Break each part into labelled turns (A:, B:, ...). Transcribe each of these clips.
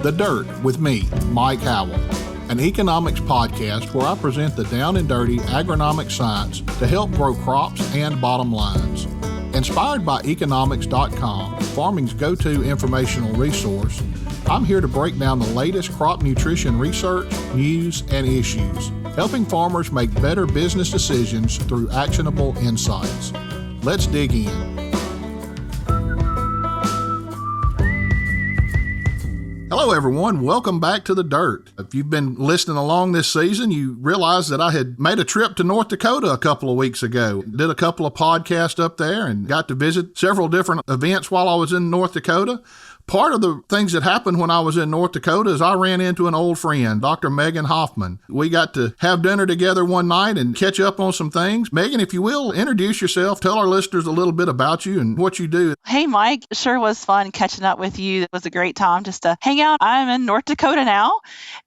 A: The Dirt with me, Mike Howell, an economics podcast where I present the down and dirty agronomic science to help grow crops and bottom lines. Inspired by economics.com, farming's go-to informational resource, I'm here to break down the latest crop nutrition research, news, and issues, helping farmers make better business decisions through actionable insights. Let's dig in. Hello, everyone. Welcome back to The Dirt. If you've been listening along this season, you realize that I had made a trip to North Dakota a couple of weeks ago. Did a couple of podcasts up there and got to visit several different events while I was in North Dakota. Part of the things that happened when I was in North Dakota is I ran into an old friend, Dr. Megan Hoffman. We got to have dinner together one night and catch up on some things. Megan, if you will, introduce yourself. Tell our listeners a little bit about you and what you do.
B: Hey, Mike. Sure was fun catching up with you. It was a great time just to hang out. I'm in North Dakota now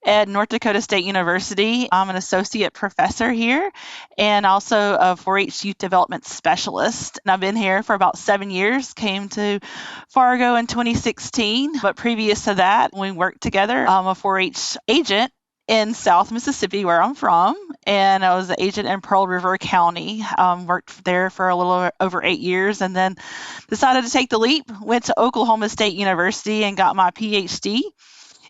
B: at North Dakota State University. I'm an associate professor here and also a 4-H youth development specialist. And I've been here for about 7 years, came to Fargo in 2016. But previous to that, we worked together. I'm a 4-H agent in South Mississippi, where I'm from, and I was an agent in Pearl River County. Worked there for a little over 8 years, and then decided to take the leap. Went to Oklahoma State University and got my PhD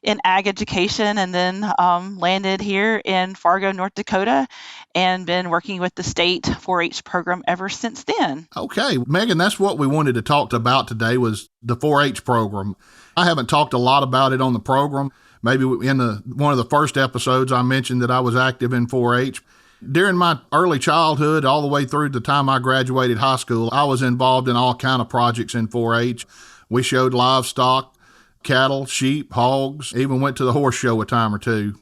B: in ag education, and then landed here in Fargo, North Dakota, and been working with the state 4-H program ever since then.
A: Okay, Megan, that's what we wanted to talk about today was the 4-H program. I haven't talked a lot about it on the program. Maybe in one of the first episodes I mentioned that I was active in 4-H. During my early childhood, all the way through the time I graduated high school, I was involved in all kind of projects in 4-H. We showed livestock, cattle, sheep, hogs, even went to the horse show a time or two.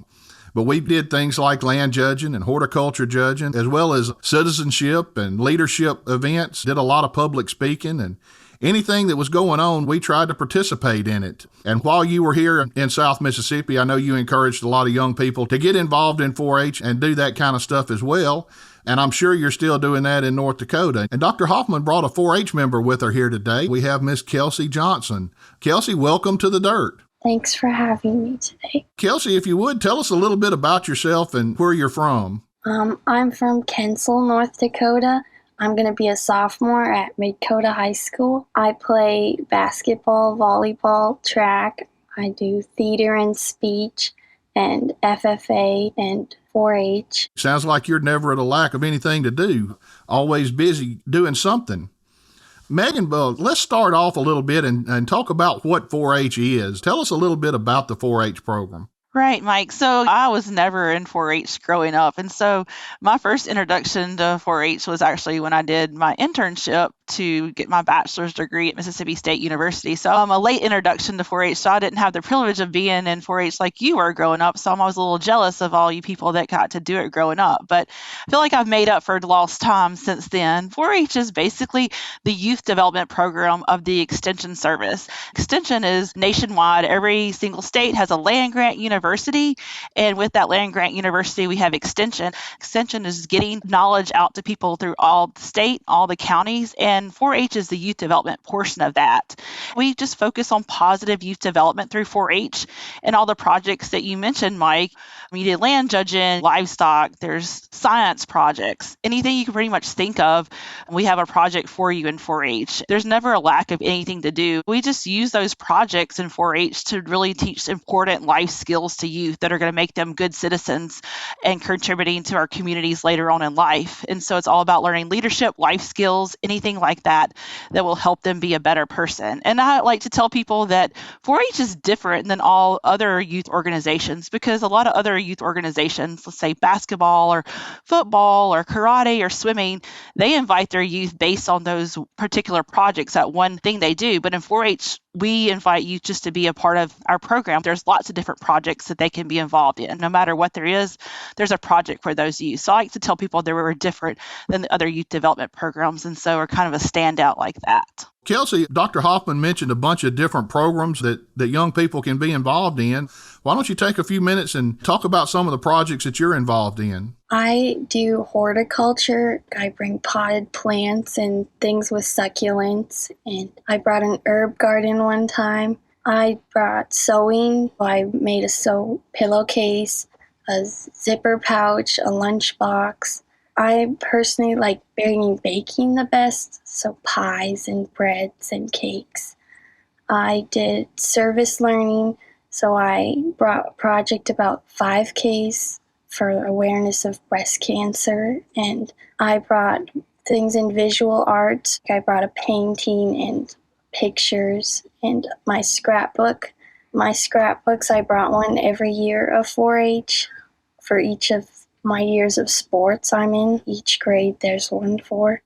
A: But we did things like land judging and horticulture judging, as well as citizenship and leadership events, did a lot of public speaking, and anything that was going on, we tried to participate in it. And while you were here in South Mississippi, I know you encouraged a lot of young people to get involved in 4-H and do that kind of stuff as well. And I'm sure you're still doing that in North Dakota. And Dr. Hoffman brought a 4-H member with her here today. We have Miss Kelsey Johnson. Kelsey, welcome to The Dirt.
C: Thanks for having me today.
A: Kelsey, if you would, tell us a little bit about yourself and where you're from.
C: I'm from Kensal, North Dakota. I'm going to be a sophomore at Midcoda High School. I play basketball, volleyball, track. I do theater and speech and FFA and 4-H.
A: Sounds like you're never at a lack of anything to do, always busy doing something. Megan, let's start off a little bit and talk about what 4-H is. Tell us a little bit about the 4-H program.
B: Right, Mike. So I was never in 4-H growing up. And so my first introduction to 4-H was actually when I did my internship to get my bachelor's degree at Mississippi State University. So I'm a late introduction to 4-H. So I didn't have the privilege of being in 4-H like you were growing up. So I'm always a little jealous of all you people that got to do it growing up. But I feel like I've made up for lost time since then. 4-H is basically the youth development program of the Extension Service. Extension is nationwide. Every single state has a land-grant university. And with that land-grant university, we have Extension. Extension is getting knowledge out to people through all the state, all the counties, and 4-H is the youth development portion of that. We just focus on positive youth development through 4-H and all the projects that you mentioned, Mike. You did land judging, livestock, there's science projects, anything you can pretty much think of. We have a project for you in 4-H. There's never a lack of anything to do. We just use those projects in 4-H to really teach important life skills to youth that are going to make them good citizens and contributing to our communities later on in life. And so it's all about learning leadership, life skills, anything like that will help them be a better person. And I like to tell people that 4-H is different than all other youth organizations because a lot of other youth organizations, let's say basketball or football or karate or swimming, they invite their youth based on those particular projects, that one thing they do. But in 4-H, we invite you just to be a part of our program. There's lots of different projects that they can be involved in. No matter what there is, there's a project for those youth. So I like to tell people that we're different than the other youth development programs, and so we're kind of a standout like that.
A: Kelsey, Dr. Hoffman mentioned a bunch of different programs that young people can be involved in. Why don't you take a few minutes and talk about some of the projects that you're involved in?
C: I do horticulture. I bring potted plants and things with succulents. And I brought an herb garden one time. I brought sewing. I made a pillowcase, a zipper pouch, a lunchbox. I personally like baking the best, so pies and breads and cakes. I did service learning, so I brought a project about 5Ks for awareness of breast cancer, and I brought things in visual arts. I brought a painting and pictures and my scrapbook. My scrapbooks, I brought one every year of 4-H for each of my years of sports I'm in. Each grade there's one for.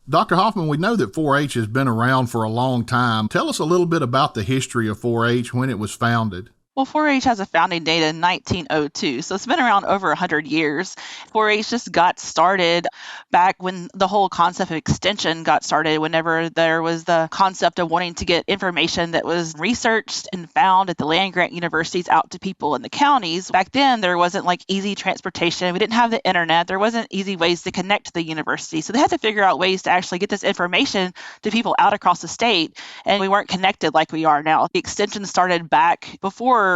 A: Dr. Hoffman, we know that 4-H has been around for a long time. Tell us a little bit about the history of 4-H, when it was founded.
B: Well, 4-H has a founding date in 1902, so it's been around over 100 years. 4-H just got started back when the whole concept of extension got started, whenever there was the concept of wanting to get information that was researched and found at the land-grant universities out to people in the counties. Back then, there wasn't like easy transportation. We didn't have the internet. There wasn't easy ways to connect to the university. So they had to figure out ways to actually get this information to people out across the state, and we weren't connected like we are now. The extension started back before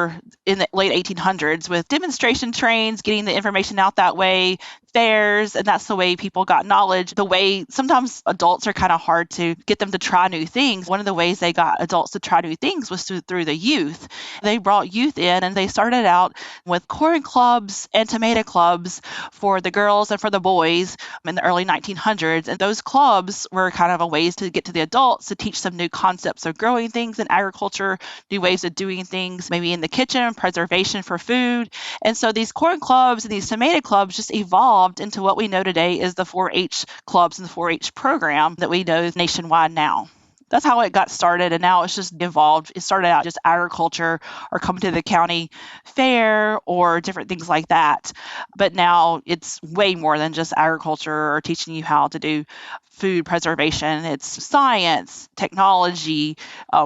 B: in the late 1800s with demonstration trains, getting the information out that way, fairs, and that's the way people got knowledge. The way sometimes adults are kind of hard to get them to try new things. One of the ways they got adults to try new things was through the youth. They brought youth in, and they started out with corn clubs and tomato clubs for the girls and for the boys in the early 1900s. And those clubs were kind of a ways to get to the adults, to teach them new concepts of growing things in agriculture, new ways of doing things, maybe in the kitchen, preservation for food. And so these corn clubs and these tomato clubs just evolved into what we know today is the 4-H clubs and the 4-H program that we know is nationwide now. That's how it got started, and now it's just evolved. It started out just agriculture or coming to the county fair or different things like that. But now it's way more than just agriculture or teaching you how to do food preservation. It's science, technology,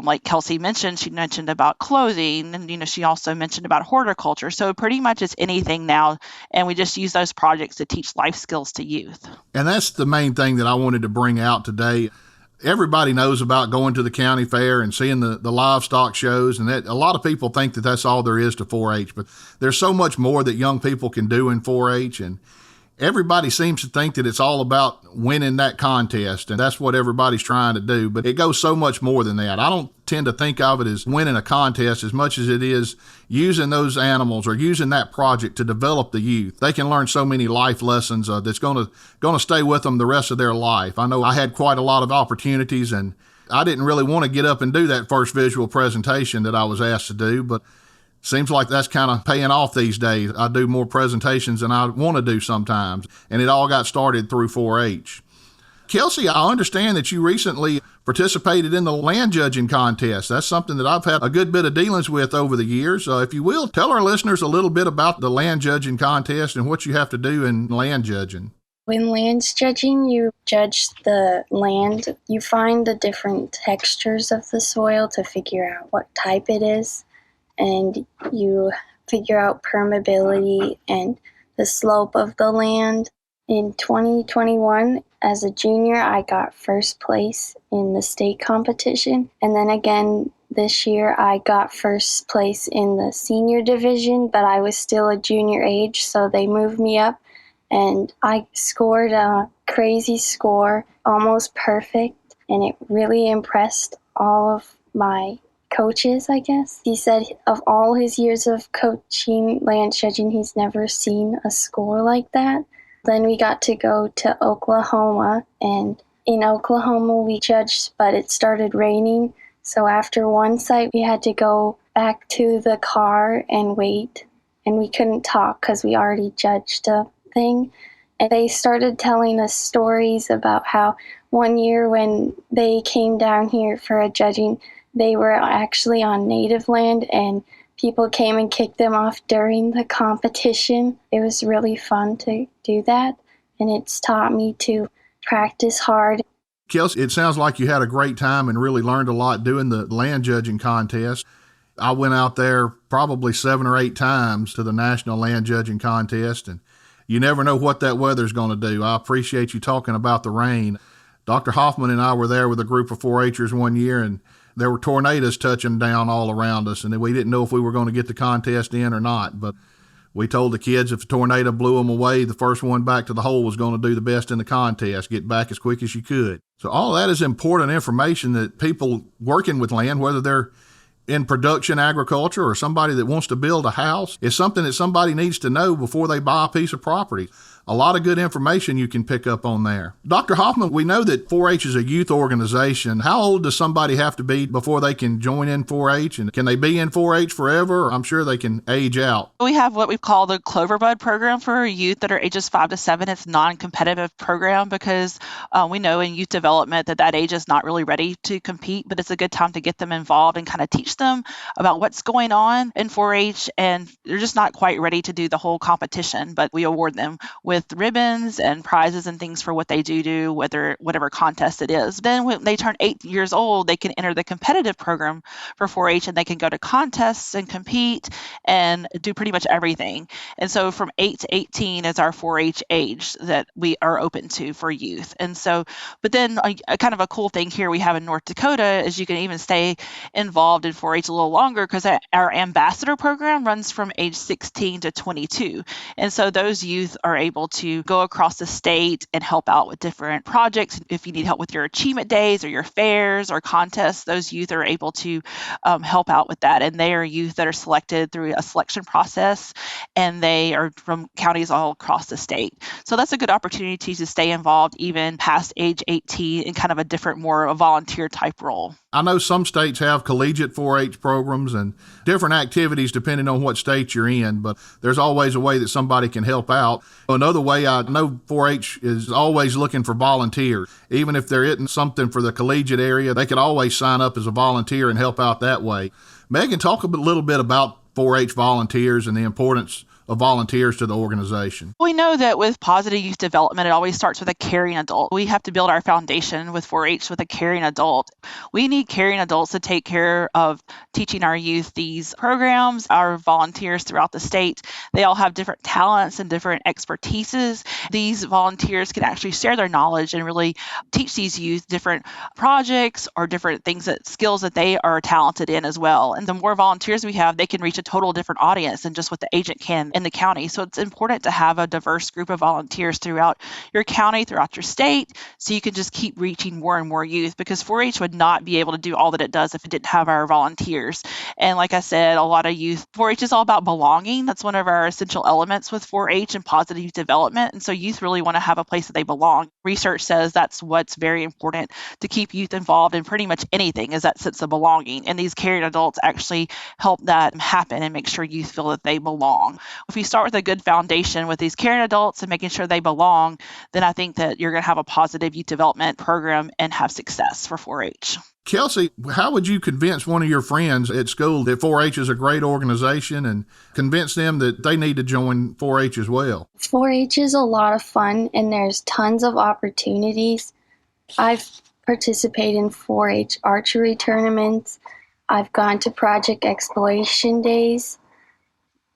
B: like Kelsey mentioned. She mentioned about clothing, and she also mentioned about horticulture. So pretty much it's anything now, and we just use those projects to teach life skills to youth.
A: And that's the main thing that I wanted to bring out today. Everybody knows about going to the county fair and seeing the livestock shows, and that a lot of people think that that's all there is to 4-H, but there's so much more that young people can do in 4-H, and everybody seems to think that it's all about winning that contest, and that's what everybody's trying to do, but it goes so much more than that. I don't tend to think of it as winning a contest as much as it is using those animals or using that project to develop the youth. They can learn so many life lessons that's going to stay with them the rest of their life. I know I had quite a lot of opportunities, and I didn't really want to get up and do that first visual presentation that I was asked to do, but seems like that's kind of paying off these days. I do more presentations than I want to do sometimes, and it all got started through 4-H. Kelsey, I understand that you recently participated in the land judging contest. That's something that I've had a good bit of dealings with over the years. If you will, tell our listeners a little bit about the land judging contest and what you have to do in land judging.
C: When land judging, you judge the land. You find the different textures of the soil to figure out what type it is, and you figure out permeability and the slope of the land. In 2021, as a junior, I got first place in the state competition. And then again, this year, I got first place in the senior division, but I was still a junior age, so they moved me up. And I scored a crazy score, almost perfect, and it really impressed all of my coaches, I guess. He said of all his years of coaching land judging, he's never seen a score like that. Then we got to go to Oklahoma, and in Oklahoma we judged, but it started raining. So after one site, we had to go back to the car and wait, and we couldn't talk because we already judged a thing. And they started telling us stories about how one year when they came down here for a judging, they were actually on native land, and people came and kicked them off during the competition. It was really fun to do that, and it's taught me to practice hard.
A: Kelsey, it sounds like you had a great time and really learned a lot doing the land judging contest. I went out there probably 7 or 8 times to the National Land Judging Contest, and you never know what that weather's going to do. I appreciate you talking about the rain. Dr. Hoffman and I were there with a group of 4-H'ers one year, and there were tornadoes touching down all around us, and we didn't know if we were going to get the contest in or not. But we told the kids if the tornado blew them away, the first one back to the hole was going to do the best in the contest, get back as quick as you could. So all that is important information that people working with land, whether they're in production agriculture or somebody that wants to build a house, is something that somebody needs to know before they buy a piece of property. A lot of good information you can pick up on there. Dr. Hoffman, we know that 4-H is a youth organization. How old does somebody have to be before they can join in 4-H? And can they be in 4-H forever? I'm sure they can age out.
B: We have what we call the Cloverbud program for youth that are ages 5 to 7. It's a non-competitive program because we know in youth development that age is not really ready to compete, but it's a good time to get them involved and kind of teach them about what's going on in 4-H, and they're just not quite ready to do the whole competition, but we award them with ribbons and prizes and things for what they do, whatever contest it is. Then when they turn 8 years old, they can enter the competitive program for 4-H, and they can go to contests and compete and do pretty much everything. And so from 8 to 18 is our 4-H age that we are open to for youth. And so, but then a kind of a cool thing here we have in North Dakota is you can even stay involved in 4-H a little longer because our ambassador program runs from age 16 to 22. And so those youth are able to go across the state and help out with different projects. If you need help with your achievement days or your fairs or contests, those youth are able to help out with that. And they are youth that are selected through a selection process, and they are from counties all across the state. So that's a good opportunity to stay involved even past age 18 in kind of a different, more a volunteer type role.
A: I know some states have collegiate 4-H programs and different activities depending on what state you're in, but there's always a way that somebody can help out. Another way, I know 4-H is always looking for volunteers. Even if there isn't something for the collegiate area, they could always sign up as a volunteer and help out that way. Megan, talk a little bit about 4-H volunteers and the importance of volunteers to the organization.
B: We know that with positive youth development, it always starts with a caring adult. We have to build our foundation with 4-H with a caring adult. We need caring adults to take care of teaching our youth these programs. Our volunteers throughout the state, they all have different talents and different expertises. These volunteers can actually share their knowledge and really teach these youth different projects or different things, skills that they are talented in as well. And the more volunteers we have, they can reach a total different audience than just what the agent can in the county. So it's important to have a diverse group of volunteers throughout your county, throughout your state, so you can just keep reaching more and more youth, because 4-H would not be able to do all that it does if it didn't have our volunteers. And like I said, a lot of youth, 4-H is all about belonging. That's one of our essential elements with 4-H and positive youth development. And so youth really want to have a place that they belong. Research says that's what's very important to keep youth involved in pretty much anything, is that sense of belonging. And these caring adults actually help that happen and make sure youth feel that they belong. If you start with a good foundation with these caring adults and making sure they belong, then I think that you're going to have a positive youth development program and have success for 4-H.
A: Kelsey, how would you convince one of your friends at school that 4-H is a great organization and convince them that they need to join 4-H as well?
C: 4-H is a lot of fun, and there's tons of opportunities. I've participated in 4-H archery tournaments. I've gone to project exploration days.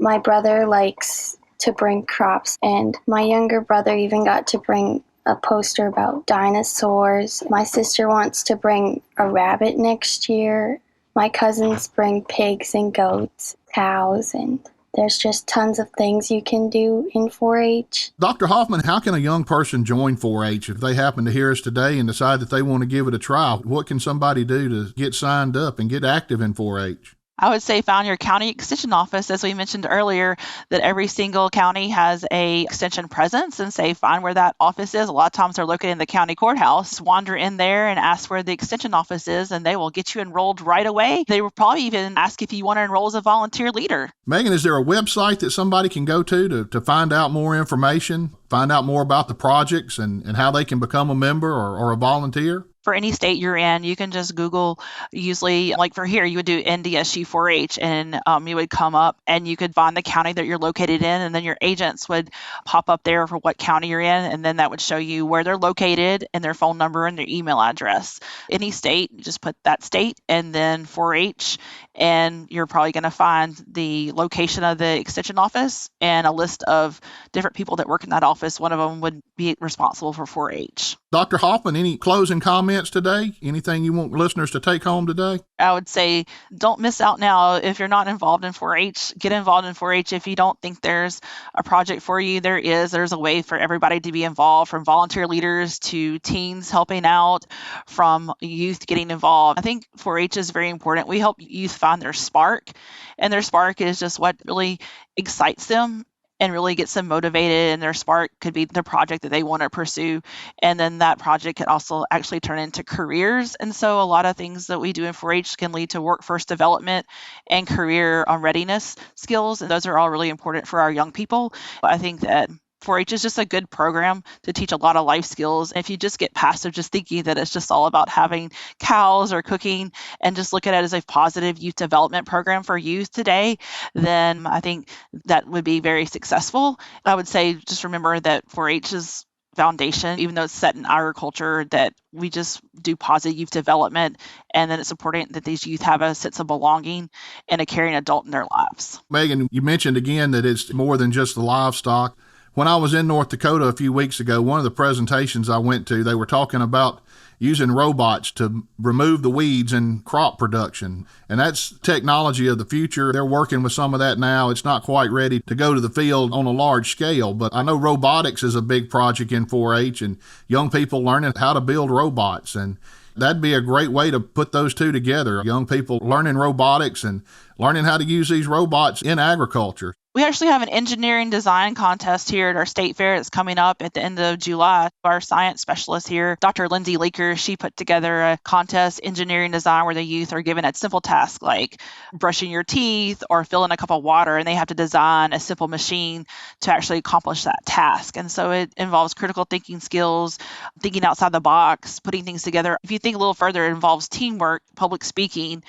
C: My brother likes to bring crops, and my younger brother even got to bring a poster about dinosaurs. My sister wants to bring a rabbit next year. My cousins bring pigs and goats, cows, and there's just tons of things you can do in 4-H.
A: Dr. Hoffman, how can a young person join 4-H if they happen to hear us today and decide that they want to give it a try? What can somebody do to get signed up and get active in 4-H?
B: I would say find your county extension office. As we mentioned earlier, that every single county has a extension presence, and say find where that office is. A lot of times they're located in the county courthouse. Wander in there and ask where the extension office is, and they will get you enrolled right away. They will probably even ask if you want to enroll as a volunteer leader.
A: Megan, is there a website that somebody can go to find out more information, find out more about the projects and how they can become a member or a volunteer?
B: For any state you're in, you can just Google, usually like for here, you would do NDSU 4-H, and you would come up and you could find the county that you're located in, and then your agents would pop up there for what county you're in, and then that would show you where they're located and their phone number and their email address. Any state, you just put that state and then 4-H, and you're probably going to find the location of the extension office and a list of different people that work in that office. One of them would be responsible for 4-H.
A: Dr. Hoffman, any closing comments today? Anything you want listeners to take home today?
B: I would say don't miss out now. If you're not involved in 4-H, get involved in 4-H. If you don't think there's a project for you, there's a way for everybody to be involved, from volunteer leaders to teens helping out, from youth getting involved. I think 4-H is very important. We help youth find their spark, and their spark is just what really excites them and really gets them motivated, and their spark could be the project that they want to pursue. And then that project could also actually turn into careers. And so a lot of things that we do in 4-H can lead to workforce development and career readiness skills. And those are all really important for our young people. I think that 4-H is just a good program to teach a lot of life skills. If you just get passive, just thinking that it's just all about having cows or cooking and just look at it as a positive youth development program for youth today, then I think that would be very successful. I would say just remember that 4-H's foundation, even though it's set in agriculture, that we just do positive youth development, and then it's important that these youth have a sense of belonging and a caring adult in their lives.
A: Megan, you mentioned again that it's more than just the livestock. When I was in North Dakota a few weeks ago, one of the presentations I went to, they were talking about using robots to remove the weeds in crop production. And that's technology of the future. They're working with some of that now. It's not quite ready to go to the field on a large scale, but I know robotics is a big project in 4-H and young people learning how to build robots. And that'd be a great way to put those two together. Young people learning robotics and learning how to use these robots in agriculture.
B: We actually have an engineering design contest here at our state fair that's coming up at the end of July. Our science specialist here, Dr. Lindsay Leaker, she put together a contest, engineering design, where the youth are given a simple task like brushing your teeth or filling a cup of water, and they have to design a simple machine to actually accomplish that task. And so it involves critical thinking skills, thinking outside the box, putting things together. If you think a little further, it involves teamwork, public speaking,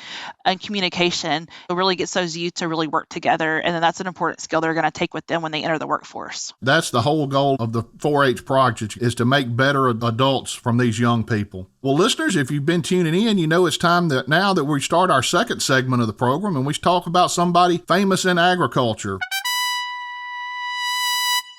B: and communication. It really gets those youth to really work together, and then that's an important skill they're going to take with them when they enter the workforce.
A: That's the whole goal of the 4-H project, is to make better adults from these young people. Well, listeners, if you've been tuning in, you know it's time now that we start our second segment of the program, and we talk about somebody famous in agriculture.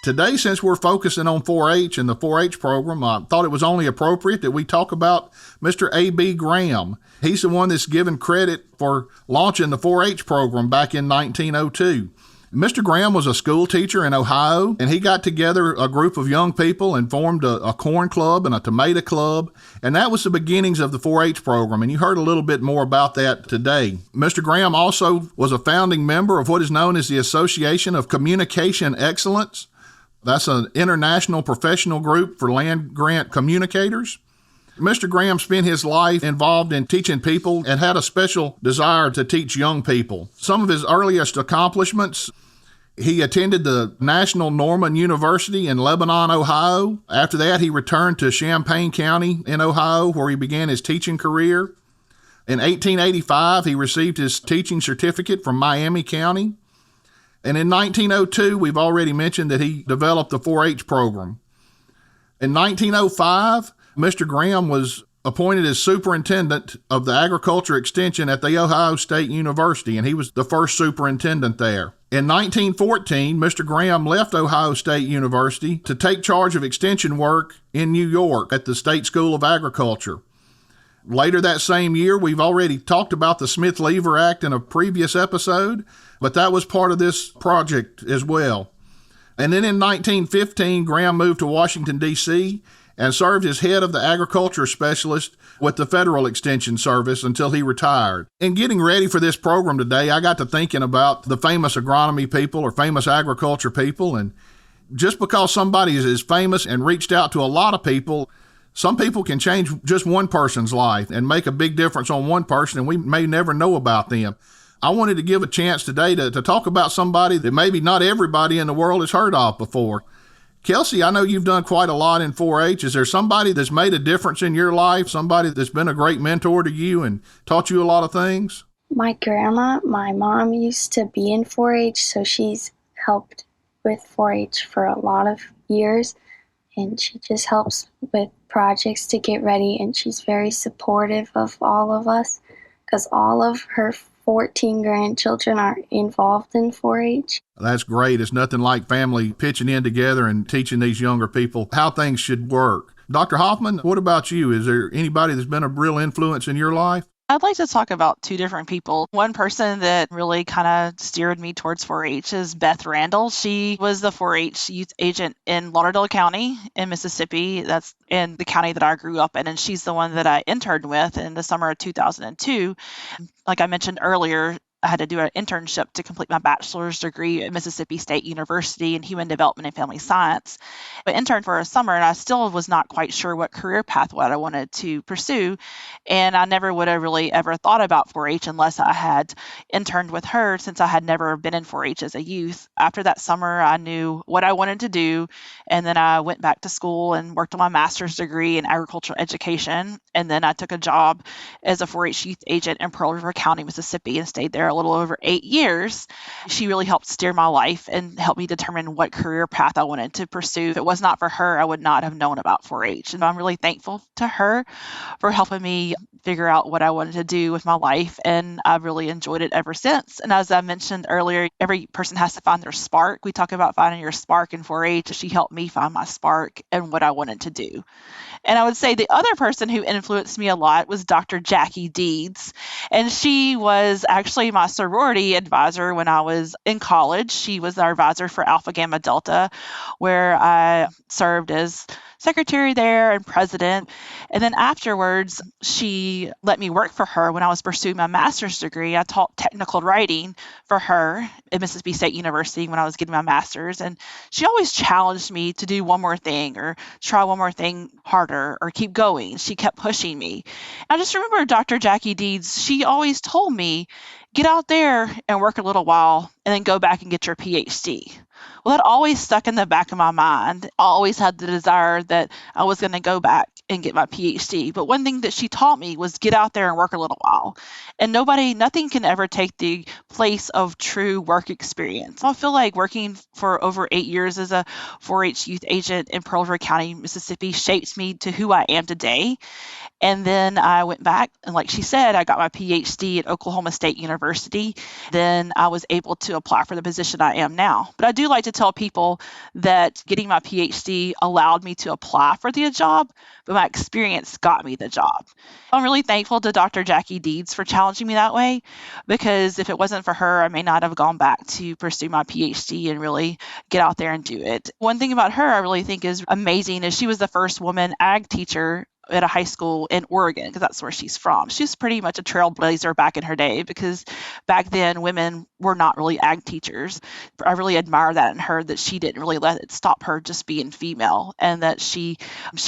A: Today, since we're focusing on 4-H and the 4-H program, I thought it was only appropriate that we talk about Mr. A.B. Graham. He's the one that's given credit for launching the 4-H program back in 1902. Mr. Graham was a school teacher in Ohio, and he got together a group of young people and formed a corn club and a tomato club, and that was the beginnings of the 4-H program, and you heard a little bit more about that today. Mr. Graham also was a founding member of what is known as the Association of Communication Excellence. That's an international professional group for land-grant communicators. Mr. Graham spent his life involved in teaching people and had a special desire to teach young people. Some of his earliest accomplishments: he attended the National Norman University in Lebanon, Ohio. After that, he returned to Champaign County in Ohio, where he began his teaching career. In 1885, he received his teaching certificate from Miami County. And in 1902, we've already mentioned that he developed the 4-H program. In 1905, Mr. Graham was appointed as superintendent of the agriculture extension at the Ohio State University, and he was the first superintendent there. In 1914, Mr. Graham left Ohio State University to take charge of extension work in New York at the State School of Agriculture. Later that same year, we've already talked about the Smith-Lever Act in a previous episode, but that was part of this project as well. And then in 1915, Graham moved to Washington, D.C., and served as head of the agriculture specialist with the Federal Extension Service until he retired. In getting ready for this program today, I got to thinking about the famous agronomy people or famous agriculture people, and just because somebody is famous and reached out to a lot of people, some people can change just one person's life and make a big difference on one person, and we may never know about them. I wanted to give a chance today to talk about somebody that maybe not everybody in the world has heard of before. Kelsey, I know you've done quite a lot in 4-H. Is there somebody that's made a difference in your life, somebody that's been a great mentor to you and taught you a lot of things?
C: My grandma, my mom used to be in 4-H, so she's helped with 4-H for a lot of years, and she just helps with projects to get ready, and she's very supportive of all of us because all of her 14 grandchildren are involved in 4-H.
A: That's great. It's nothing like family pitching in together and teaching these younger people how things should work. Dr. Hoffman, what about you? Is there anybody that's been a real influence in your life?
B: I'd like to talk about two different people. One person that really kind of steered me towards 4-H is Beth Randall. She was the 4-H youth agent in Lauderdale County in Mississippi. That's in the county that I grew up in, and she's the one that I interned with in the summer of 2002. Like I mentioned earlier, I had to do an internship to complete my bachelor's degree at Mississippi State University in Human Development and Family Science. I interned for a summer, and I still was not quite sure what career pathway I wanted to pursue. And I never would have really ever thought about 4-H unless I had interned with her, since I had never been in 4-H as a youth. After that summer, I knew what I wanted to do. And then I went back to school and worked on my master's degree in agricultural education. And then I took a job as a 4-H youth agent in Pearl River County, Mississippi, and stayed there a little over 8 years. She really helped steer my life and helped me determine what career path I wanted to pursue. If it was not for her, I would not have known about 4-H. And I'm really thankful to her for helping me figure out what I wanted to do with my life. And I've really enjoyed it ever since. And as I mentioned earlier, every person has to find their spark. We talk about finding your spark in 4-H. She helped me find my spark and what I wanted to do. And I would say the other person who influenced me a lot was Dr. Jackie Deeds. And she was actually my sorority advisor when I was in college. She was our advisor for Alpha Gamma Delta, where I served as secretary there and president. And then afterwards, she let me work for her when I was pursuing my master's degree. I taught technical writing for her at Mississippi State University when I was getting my master's. And she always challenged me to do one more thing or try one more thing harder or keep going. She kept pushing me. I just remember Dr. Jackie Deeds, she always told me, get out there and work a little while and then go back and get your PhD. Well, that always stuck in the back of my mind. I always had the desire that I was going to go back and get my PhD. But one thing that she taught me was get out there and work a little while. And nothing can ever take the place of true work experience. I feel like working for over 8 years as a 4-H youth agent in Pearl River County, Mississippi, shaped me to who I am today. And then I went back, and like she said, I got my PhD at Oklahoma State University. Then I was able to apply for the position I am now. But I do like to tell people that getting my PhD allowed me to apply for the job, but my experience got me the job. I'm really thankful to Dr. Jackie Deeds for challenging me that way, because if it wasn't for her, I may not have gone back to pursue my PhD and really get out there and do it. One thing about her I really think is amazing is she was the first woman ag teacher at a high school in Oregon, because that's where she's from. She's pretty much a trailblazer back in her day, because back then women were not really ag teachers. I really admire that in her, that she didn't really let it stop her just being female, and that she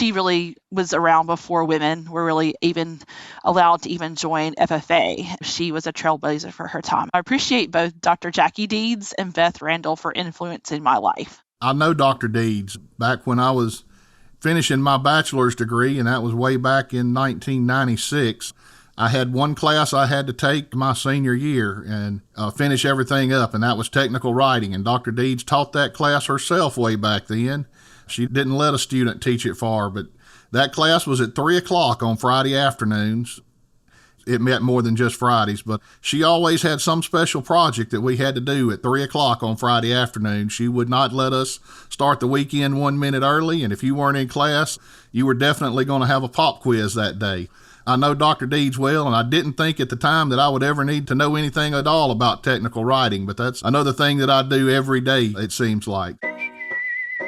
B: really was around before women were really even allowed to even join FFA. She was a trailblazer for her time. I appreciate both Dr. Jackie Deeds and Beth Randall for influencing my life.
A: I know Dr. Deeds back when I was finishing my bachelor's degree, and that was way back in 1996. I had one class I had to take my senior year and finish everything up, and that was technical writing. And Dr. Deeds taught that class herself way back then. She didn't let a student teach it for her, but that class was at 3 o'clock on Friday afternoons. It meant more than just Fridays, but she always had some special project that we had to do at 3 o'clock on Friday afternoon. She would not let us start the weekend 1 minute early, and if you weren't in class, you were definitely going to have a pop quiz that day. I know Dr. Deeds well, and I didn't think at the time that I would ever need to know anything at all about technical writing, but that's another thing that I do every day, it seems like.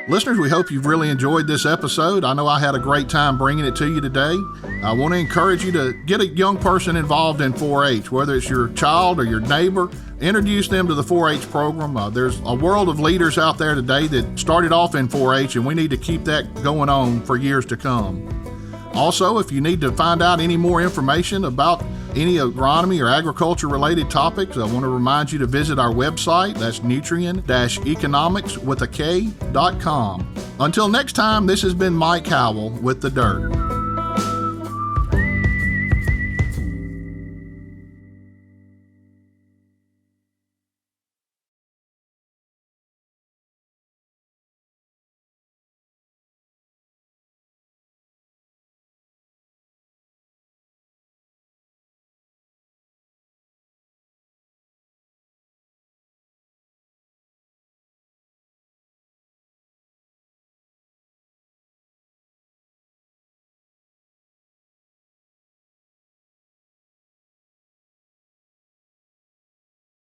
A: Listeners, we hope you've really enjoyed this episode. I know I had a great time bringing it to you today. I want to encourage you to get a young person involved in 4-H, whether it's your child or your neighbor. Introduce them to the 4-H program. There's a world of leaders out there today that started off in 4-H, and we need to keep that going on for years to come. Also, if you need to find out any more information about any agronomy or agriculture-related topics, I want to remind you to visit our website. That's nutrient-economics.com. Until next time, this has been Mike Howell with The Dirt.